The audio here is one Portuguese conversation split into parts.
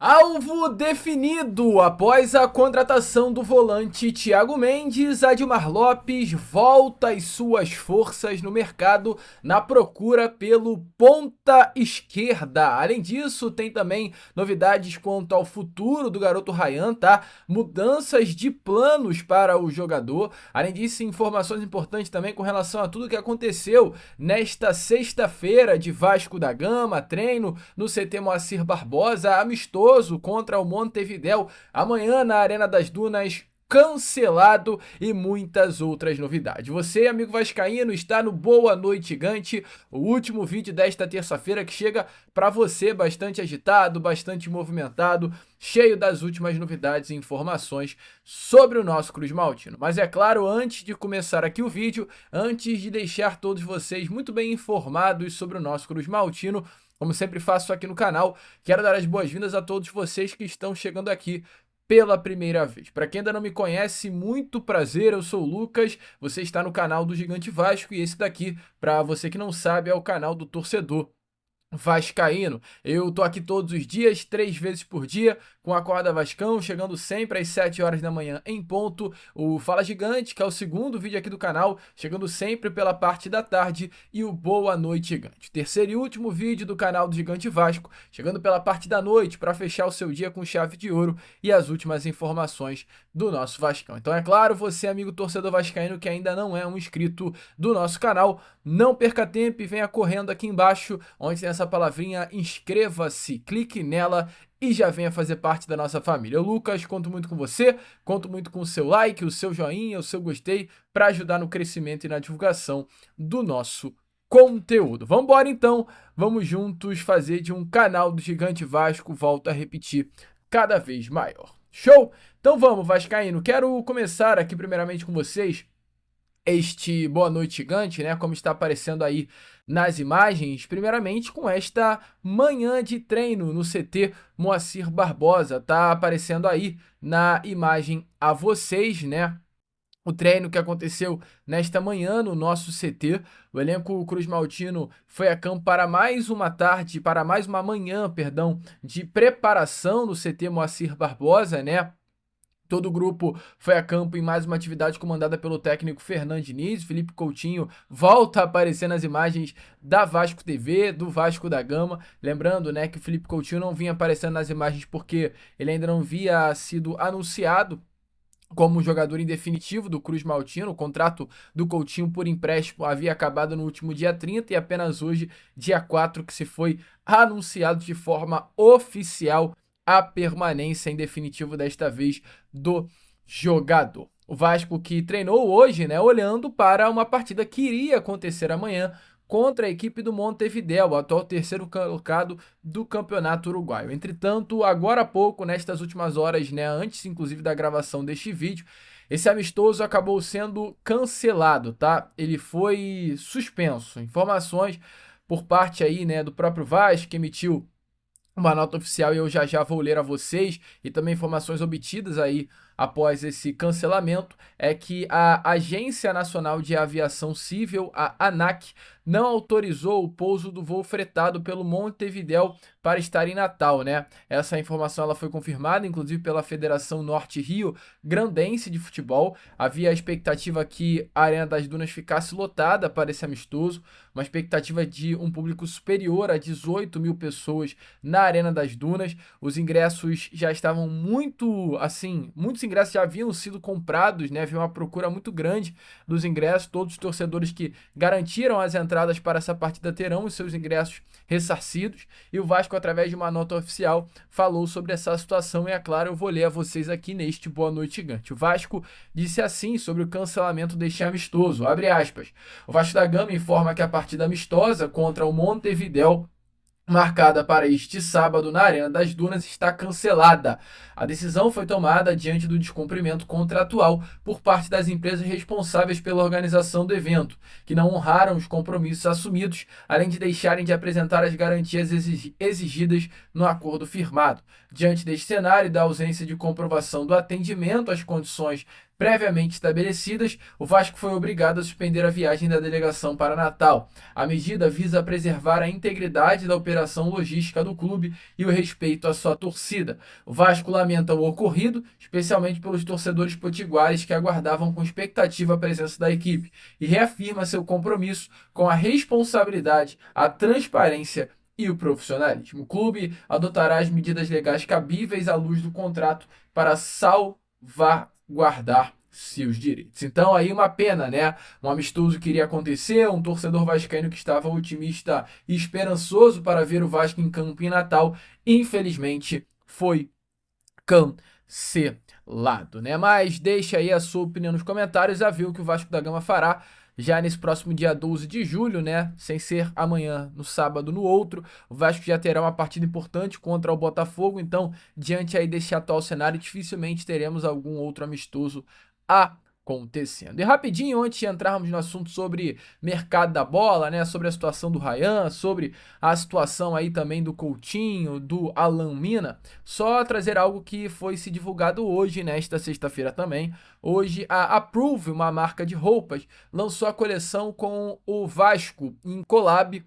Alvo definido após a contratação do volante Thiago Mendes, Admar Lopes volta às suas forças no mercado na procura pelo ponta esquerda. Além disso, tem também novidades quanto ao futuro do garoto Ryan, tá? Mudanças de planos para o jogador. Além disso, informações importantes também com relação a tudo que aconteceu nesta sexta-feira de Vasco da Gama, treino no CT Moacir Barbosa, amistoso contra o Montevidéu, amanhã na Arena das Dunas, cancelado, e muitas outras novidades. Você, amigo vascaíno, está no Boa Noite Gigante, o último vídeo desta terça-feira que chega para você bastante agitado, bastante movimentado, cheio das últimas novidades e informações sobre o nosso Cruz Maltino. Mas é claro, antes de começar aqui o vídeo, antes de deixar todos vocês muito bem informados sobre o nosso Cruz Maltino, como sempre faço aqui no canal, quero dar as boas-vindas a todos vocês que estão chegando aqui pela primeira vez. Para quem ainda não me conhece, muito prazer, eu sou o Lucas, você está no canal do Gigante Vasco e esse daqui, para você que não sabe, é o canal do torcedor vascaíno. Eu tô aqui todos os dias, 3 vezes por dia, com a Acorda Vascão, chegando sempre às 7 horas da manhã em ponto. O Fala Gigante, que é o segundo vídeo aqui do canal, chegando sempre pela parte da tarde, e o Boa Noite Gigante, terceiro e último vídeo do canal do Gigante Vasco, chegando pela parte da noite para fechar o seu dia com chave de ouro e as últimas informações do nosso Vascão. Então é claro, você, amigo torcedor vascaíno que ainda não é um inscrito do nosso canal, não perca tempo e venha correndo aqui embaixo, onde tem essa palavrinha inscreva-se, clique nela e já venha fazer parte da nossa família. Eu, Lucas, conto muito com você, conto muito com o seu like, o seu joinha, o seu gostei, para ajudar no crescimento e na divulgação do nosso conteúdo. Vamos embora então, vamos juntos fazer de um canal do Gigante Vasco, volto a repetir, cada vez maior. Show? Então vamos, vascaíno, quero começar aqui primeiramente com vocês este Boa Noite Gigante, né, como está aparecendo aí nas imagens, primeiramente com esta manhã de treino no CT Moacir Barbosa, tá aparecendo aí na imagem a vocês, né, o treino que aconteceu nesta manhã no nosso CT. O elenco Cruz Maltino foi a campo para mais uma tarde, para mais uma manhã, perdão, de preparação no CT Moacir Barbosa, né. Todo o grupo foi a campo em mais uma atividade comandada pelo técnico Fernando Diniz. Felipe Coutinho volta a aparecer nas imagens da Vasco TV, do Vasco da Gama. Lembrando, né, que o Felipe Coutinho não vinha aparecendo nas imagens porque ele ainda não havia sido anunciado como jogador em definitivo do Cruz Maltino. O contrato do Coutinho por empréstimo havia acabado no último dia 30 e apenas hoje, dia 4, que se foi anunciado de forma oficial a permanência em definitivo desta vez do jogador. O Vasco que treinou hoje, né, olhando para uma partida que iria acontecer amanhã contra a equipe do Montevidéu, o atual terceiro colocado do Campeonato Uruguaio. Entretanto, agora há pouco, nestas últimas horas, né, antes inclusive da gravação deste vídeo, esse amistoso acabou sendo cancelado, tá? Ele foi suspenso. Informações por parte aí, né, do próprio Vasco, que emitiu uma nota oficial, e eu já vou ler a vocês, e também informações obtidas aí após esse cancelamento, é que a Agência Nacional de Aviação Civil, a ANAC, não autorizou o pouso do voo fretado pelo Montevidéu para estar em Natal, né? Essa informação ela foi confirmada, inclusive, pela Federação Norte Rio Grandense de Futebol. Havia a expectativa que a Arena das Dunas ficasse lotada para esse amistoso, uma expectativa de um público superior a 18 mil pessoas na Arena das Dunas. Os ingressos já estavam muitos ingressos já haviam sido comprados, né? Havia uma procura muito grande dos ingressos. Todos os torcedores que garantiram as entradas para essa partida terão os seus ingressos ressarcidos, e o Vasco, através de uma nota oficial, falou sobre essa situação, e é claro, eu vou ler a vocês aqui neste Boa Noite Gigante. O Vasco disse assim sobre o cancelamento deste amistoso, abre aspas: o Vasco da Gama informa que a partida amistosa contra o Montevidéu, marcada para este sábado na Arena das Dunas, está cancelada. A decisão foi tomada diante do descumprimento contratual por parte das empresas responsáveis pela organização do evento, que não honraram os compromissos assumidos, além de deixarem de apresentar as garantias exigidas no acordo firmado. Diante deste cenário e da ausência de comprovação do atendimento às condições previamente estabelecidas, o Vasco foi obrigado a suspender a viagem da delegação para Natal. A medida visa preservar a integridade da operação logística do clube e o respeito à sua torcida. O Vasco lamenta o ocorrido, especialmente pelos torcedores potiguares que aguardavam com expectativa a presença da equipe, e reafirma seu compromisso com a responsabilidade, a transparência e o profissionalismo. O clube adotará as medidas legais cabíveis à luz do contrato para salvaguardar seus direitos. Então aí uma pena, né? Um amistoso que iria acontecer, um torcedor vascaíno que estava otimista e esperançoso para ver o Vasco em campo em Natal, infelizmente foi cancelado, né? Mas deixa aí a sua opinião nos comentários, a ver o que o Vasco da Gama fará já nesse próximo dia 12 de julho, né? Sem ser amanhã, no sábado, no outro. O Vasco já terá uma partida importante contra o Botafogo, então, diante aí desse atual cenário, dificilmente teremos algum outro amistoso acontecendo. E rapidinho, antes de entrarmos no assunto sobre mercado da bola, né, sobre a situação do Ryan, sobre a situação aí também do Coutinho, do Alan Mina, só trazer algo que foi se divulgado hoje, nesta sexta-feira também. Hoje a Approve, uma marca de roupas, lançou a coleção com o Vasco em collab,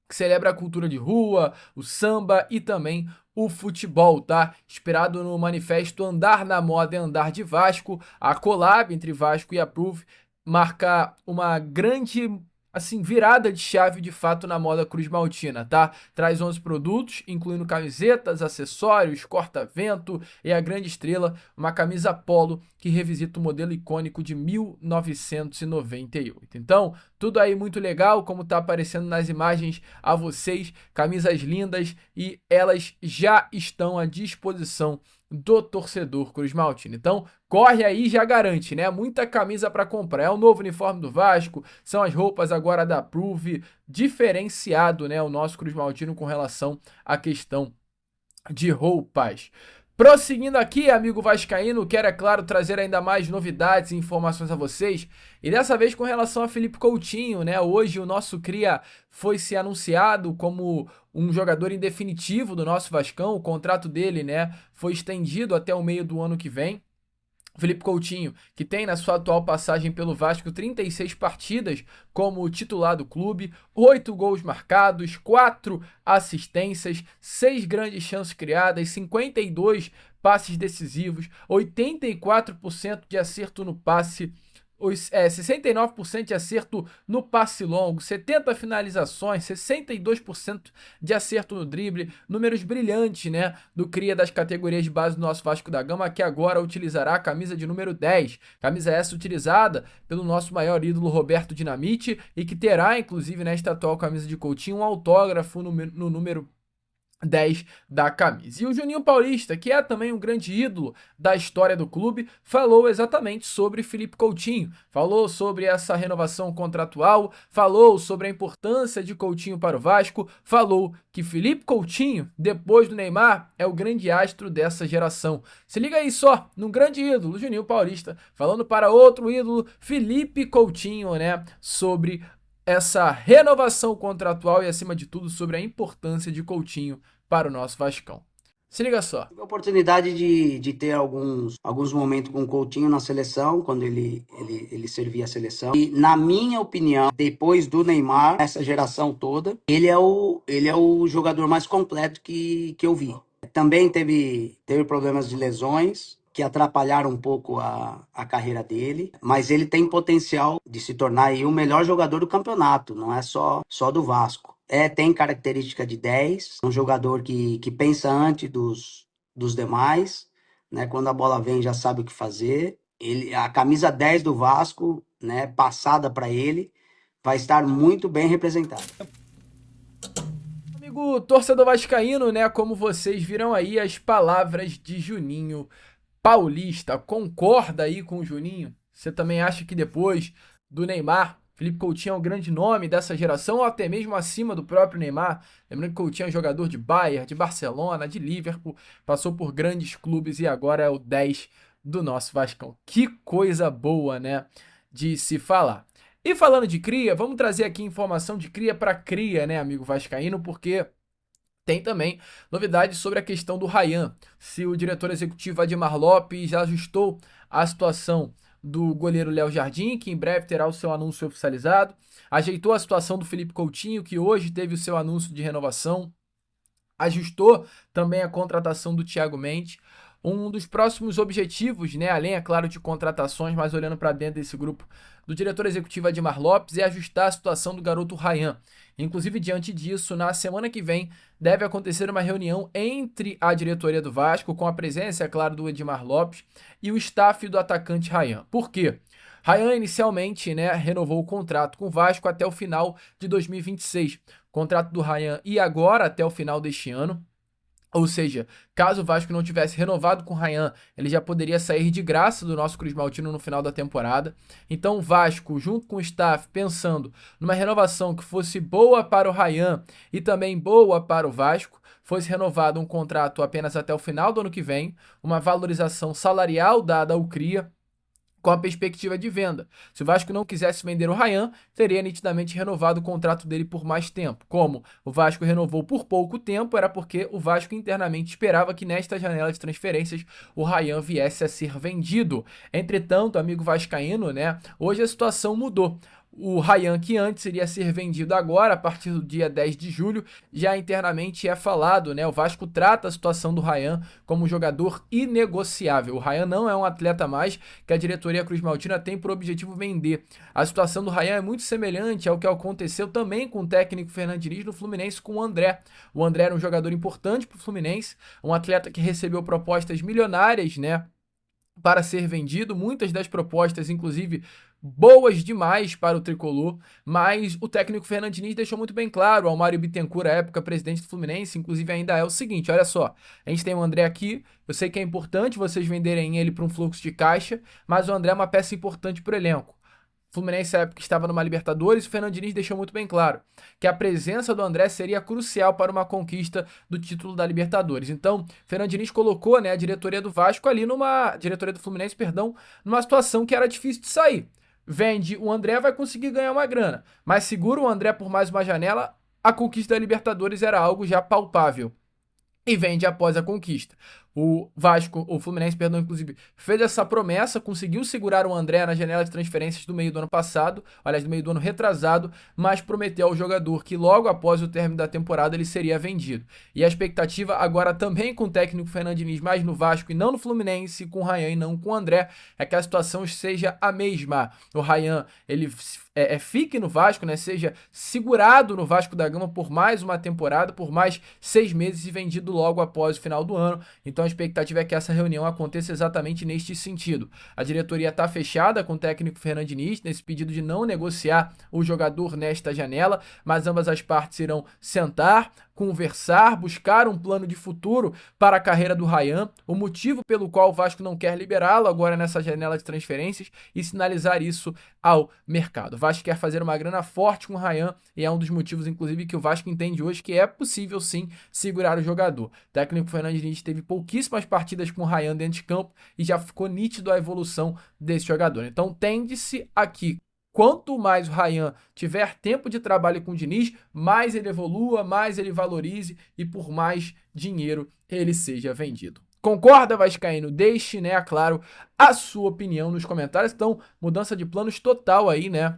que celebra a cultura de rua, o samba e também o futebol, tá? Inspirado no manifesto Andar na Moda e Andar de Vasco, a collab entre Vasco e Approve marca uma grande, assim, virada de chave de fato na moda Cruz Maltina, tá? Traz 11 produtos, incluindo camisetas, acessórios, corta-vento e a grande estrela, uma camisa polo que revisita o modelo icônico de 1998. Então, tudo aí muito legal, como tá aparecendo nas imagens a vocês, camisas lindas e elas já estão à disposição do torcedor Cruz Maltina. Então, corre aí e já garante, né? Muita camisa para comprar. É o novo uniforme do Vasco, são as roupas agora da Approve, diferenciado, né, o nosso Cruz Maltino com relação à questão de roupas. Prosseguindo aqui, amigo vascaíno, quero, é claro, trazer ainda mais novidades e informações a vocês. E dessa vez com relação a Felipe Coutinho, né? Hoje o nosso cria foi se anunciado como um jogador em definitivo do nosso Vascão. O contrato dele, né, foi estendido até o meio do ano que vem. Felipe Coutinho, que tem na sua atual passagem pelo Vasco 36 partidas como titular do clube, 8 gols marcados, 4 assistências, 6 grandes chances criadas, 52 passes decisivos, 84% de acerto no passe, 69% de acerto no passe longo, 70 finalizações, 62% de acerto no drible, números brilhantes, né, do cria das categorias de base do nosso Vasco da Gama, que agora utilizará a camisa de número 10, camisa essa utilizada pelo nosso maior ídolo Roberto Dinamite e que terá, inclusive, nesta atual camisa de Coutinho, um autógrafo no número 10 da camisa. E o Juninho Paulista, que é também um grande ídolo da história do clube, falou exatamente sobre Felipe Coutinho, falou sobre essa renovação contratual, falou sobre a importância de Coutinho para o Vasco, falou que Felipe Coutinho, depois do Neymar, é o grande astro dessa geração. Se liga aí só, num grande ídolo, Juninho Paulista, falando para outro ídolo, Felipe Coutinho, né, sobre essa renovação contratual e, acima de tudo, sobre a importância de Coutinho para o nosso Vascão. Se liga só. Tive a oportunidade de ter alguns momentos com o Coutinho na seleção, quando ele servia a seleção. E, na minha opinião, depois do Neymar, essa geração toda, ele é o jogador mais completo que eu vi. Também teve problemas de lesões que atrapalharam um pouco a carreira dele, mas ele tem potencial de se tornar aí o melhor jogador do campeonato, não é só do Vasco. Tem característica de 10, um jogador que pensa antes dos demais, né? Quando a bola vem já sabe o que fazer. A camisa 10 do Vasco, né, passada para ele, vai estar muito bem representada. Amigo torcedor vascaíno, né, como vocês viram aí as palavras de Juninho Paulista. Concorda aí com o Juninho? Você também acha que depois do Neymar, Felipe Coutinho é um grande nome dessa geração, ou até mesmo acima do próprio Neymar? Lembrando que Coutinho é jogador de Bayern, de Barcelona, de Liverpool, passou por grandes clubes e agora é o 10 do nosso Vascão. Que coisa boa, né, de se falar. E falando de cria, vamos trazer aqui informação de cria para cria, né, amigo vascaíno, porque Tem também novidades sobre a questão do Ryan. Se o diretor executivo Admar Lopes já ajustou a situação do goleiro Léo Jardim, que em breve terá o seu anúncio oficializado, ajeitou a situação do Felipe Coutinho, que hoje teve o seu anúncio de renovação, ajustou também a contratação do Thiago Mendes. Um dos próximos objetivos, né, além, é claro, de contratações, mas olhando para dentro desse grupo do diretor executivo Admar Lopes, é ajustar a situação do garoto Ryan. Inclusive, diante disso, na semana que vem, deve acontecer uma reunião entre a diretoria do Vasco, com a presença, é claro, do Admar Lopes, e o staff do atacante Ryan. Por quê? Ryan inicialmente, né, renovou o contrato com o Vasco até o final de 2026. O contrato do Ryan ia agora até o final deste ano. Ou seja, caso o Vasco não tivesse renovado com o Ryan, ele já poderia sair de graça do nosso Cruz Maltino no final da temporada. Então o Vasco, junto com o staff, pensando numa renovação que fosse boa para o Ryan e também boa para o Vasco, fosse renovado um contrato apenas até o final do ano que vem, uma valorização salarial dada ao CRIA, com a perspectiva de venda. Se o Vasco não quisesse vender o Ryan, teria nitidamente renovado o contrato dele por mais tempo. Como o Vasco renovou por pouco tempo, era porque o Vasco internamente esperava que nesta janela de transferências o Ryan viesse a ser vendido. Entretanto, amigo vascaíno, né, hoje a situação mudou. O Ryan, que antes iria ser vendido agora, a partir do dia 10 de julho, já internamente é falado, né? O Vasco trata a situação do Ryan como um jogador inegociável. O Ryan não é um atleta mais que a diretoria Cruz Maltina tem por objetivo vender. A situação do Ryan é muito semelhante ao que aconteceu também com o técnico Fernando Diniz no Fluminense com o André. O André era um jogador importante para o Fluminense, um atleta que recebeu propostas milionárias, né, para ser vendido, muitas das propostas, inclusive, boas demais para o tricolor, mas o técnico Fernando Diniz deixou muito bem claro ao Mário Bittencourt, à época presidente do Fluminense, inclusive ainda é o seguinte, olha só, a gente tem o André aqui, eu sei que é importante vocês venderem ele para um fluxo de caixa, mas o André é uma peça importante para o elenco. O Fluminense, na época, estava numa Libertadores, o Fernando Diniz deixou muito bem claro que a presença do André seria crucial para uma conquista do título da Libertadores. Então, Fernando Diniz colocou, né, a diretoria do Vasco ali diretoria do Fluminense, perdão, numa situação que era difícil de sair. Vende o André, vai conseguir ganhar uma grana, mas segura o André por mais uma janela, a conquista da Libertadores era algo já palpável. E vende após a conquista. O Fluminense, perdão, inclusive, fez essa promessa, conseguiu segurar o André na janela de transferências do meio do ano passado, aliás, do meio do ano retrasado, mas prometeu ao jogador que logo após o término da temporada ele seria vendido. E a expectativa agora também com o técnico Fernando Diniz, mais no Vasco e não no Fluminense, com o Ryan e não com o André, é que a situação seja a mesma. O Ryan, ele fique no Vasco, né, seja segurado no Vasco da Gama por mais uma temporada, por mais 6 meses e vendido logo após o final do ano. Então a expectativa é que essa reunião aconteça exatamente neste sentido. A diretoria está fechada com o técnico Fernando Diniz nesse pedido de não negociar o jogador nesta janela, mas ambas as partes irão sentar, conversar, buscar um plano de futuro para a carreira do Ryan, o motivo pelo qual o Vasco não quer liberá-lo agora nessa janela de transferências e sinalizar isso ao mercado. O Vasco quer fazer uma grana forte com o Ryan e é um dos motivos, inclusive, que o Vasco entende hoje que é possível sim segurar o jogador. O técnico Fernando Diniz teve pouquíssimas partidas com o Ryan dentro de campo e já ficou nítido a evolução desse jogador. Então tende-se aqui, quanto mais o Ryan tiver tempo de trabalho com o Diniz, mais ele evolua, mais ele valorize e por mais dinheiro ele seja vendido. Concorda, vascaíno? Deixe, né, claro, a sua opinião nos comentários. Então, mudança de planos total aí, né,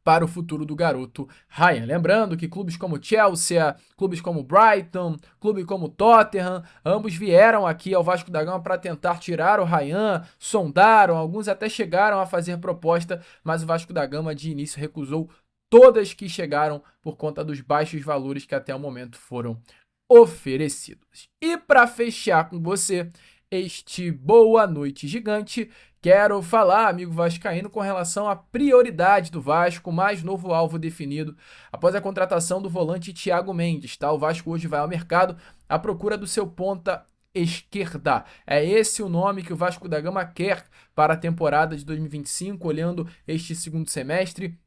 para o futuro do garoto Ryan. Lembrando que clubes como Chelsea, clubes como Brighton, clube como Tottenham, ambos vieram aqui ao Vasco da Gama para tentar tirar o Ryan, sondaram, alguns até chegaram a fazer proposta, mas o Vasco da Gama de início recusou todas que chegaram por conta dos baixos valores que até o momento foram oferecidos. E para fechar com você este Boa Noite Gigante, quero falar, amigo vascaíno, com relação à prioridade do Vasco, mais novo alvo definido após a contratação do volante Thiago Mendes, tá? O Vasco hoje vai ao mercado à procura do seu ponta esquerda. É esse o nome que o Vasco da Gama quer para a temporada de 2025, olhando este segundo semestre.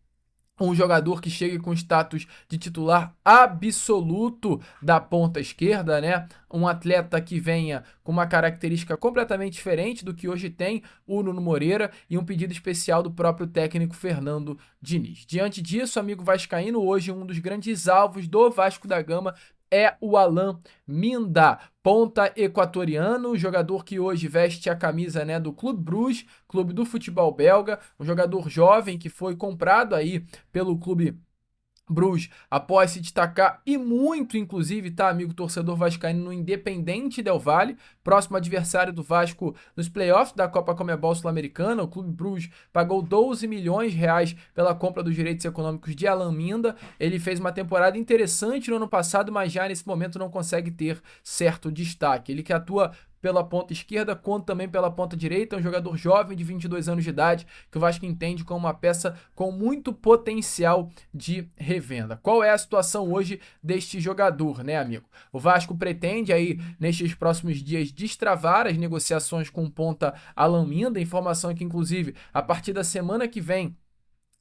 Um jogador que chegue com status de titular absoluto da ponta esquerda, né? Um atleta que venha com uma característica completamente diferente do que hoje tem o Nuno Moreira e um pedido especial do próprio técnico Fernando Diniz. Diante disso, amigo vascaíno, hoje um dos grandes alvos do Vasco da Gama é o Alan Minda, ponta equatoriano, jogador que hoje veste a camisa, né, do Clube Bruges, clube do futebol belga, um jogador jovem que foi comprado aí pelo Clube Bruges após se destacar e muito, inclusive, tá, amigo torcedor vascaíno, no Independente Del Valle, próximo adversário do Vasco nos playoffs da Copa Comebol Sul-Americana. O Clube Bruges pagou 12 milhões de reais pela compra dos direitos econômicos de Alan Minda. Ele fez uma temporada interessante no ano passado, mas já nesse momento não consegue ter certo destaque. Ele que atua pela ponta esquerda, quanto também pela ponta direita, é um jogador jovem de 22 anos de idade, que o Vasco entende como uma peça com muito potencial de revenda. Qual é a situação hoje deste jogador, né, amigo? O Vasco pretende aí, nestes próximos dias, destravar as negociações com o ponta Alan Minda, informação é que, inclusive, a partir da semana que vem,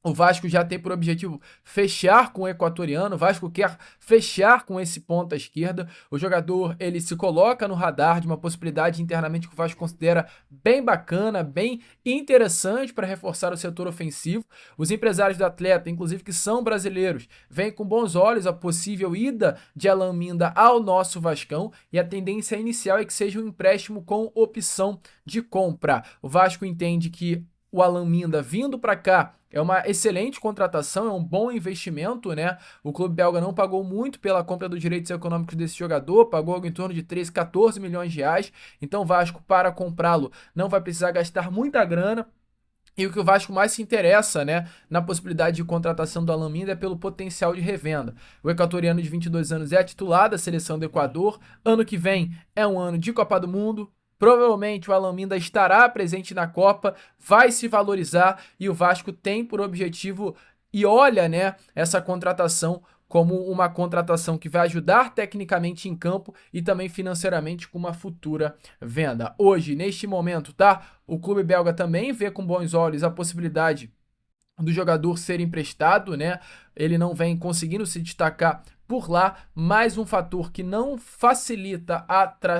o Vasco já tem por objetivo fechar com o equatoriano. O Vasco quer fechar com esse ponta esquerda. O jogador, ele se coloca no radar de uma possibilidade internamente que o Vasco considera bem bacana, bem interessante para reforçar o setor ofensivo. Os empresários do atleta, inclusive que são brasileiros, veem com bons olhos a possível ida de Alan Minda ao nosso Vascão, e a tendência inicial é que seja um empréstimo com opção de compra. O Vasco entende que o Alan Minda vindo para cá é uma excelente contratação, é um bom investimento, né? O clube belga não pagou muito pela compra dos direitos econômicos desse jogador, pagou algo em torno de 13, 14 milhões de reais. Então o Vasco, para comprá-lo, não vai precisar gastar muita grana. E o que o Vasco mais se interessa, né, na possibilidade de contratação do Alan Minda é pelo potencial de revenda. O equatoriano de 22 anos é titular da seleção do Equador. Ano que vem é um ano de Copa do Mundo. Provavelmente o Alan Minda estará presente na Copa, vai se valorizar, e o Vasco tem por objetivo e olha, né, essa contratação como uma contratação que vai ajudar tecnicamente em campo e também financeiramente com uma futura venda. Hoje, neste momento, tá? O clube belga também vê com bons olhos a possibilidade do jogador ser emprestado, né? Ele não vem conseguindo se destacar por lá. Mais um fator que não facilita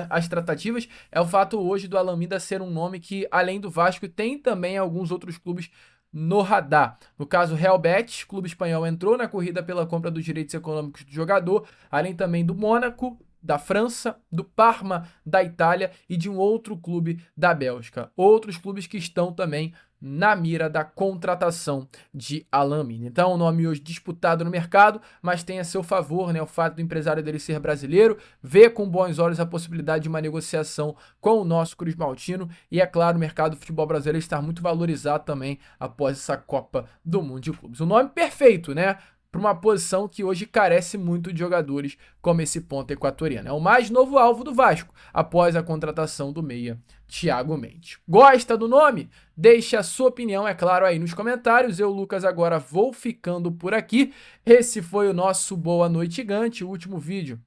as tratativas é o fato hoje do Alan Minda ser um nome que, além do Vasco, tem também alguns outros clubes no radar. No caso, Real Betis, clube espanhol, entrou na corrida pela compra dos direitos econômicos do jogador, além também do Mônaco, da França, do Parma, da Itália e de um outro clube da Bélgica. Outros clubes que estão também na mira da contratação de Alan Minda. Então, o nome hoje disputado no mercado, mas tem a seu favor, né, o fato do empresário dele ser brasileiro, vê com bons olhos a possibilidade de uma negociação com o nosso Cruz Maltino, e é claro, o mercado do futebol brasileiro está muito valorizado também após essa Copa do Mundo de Clubes. O nome perfeito, né, para uma posição que hoje carece muito de jogadores como esse ponta equatoriano. É o mais novo alvo do Vasco, após a contratação do meia Thiago Mendes. Gosta do nome? Deixe a sua opinião, é claro, aí nos comentários. Eu, Lucas, agora vou ficando por aqui. Esse foi o nosso Boa Noite Gigante, o último vídeo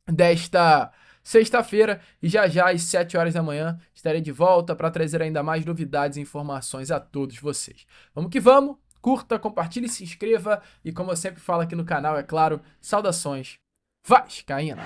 desta sexta-feira, e já às 7 horas da manhã estarei de volta para trazer ainda mais novidades e informações a todos vocês. Vamos que vamos! Curta, compartilhe, se inscreva e, como eu sempre falo aqui no canal, é claro, saudações vascaínas!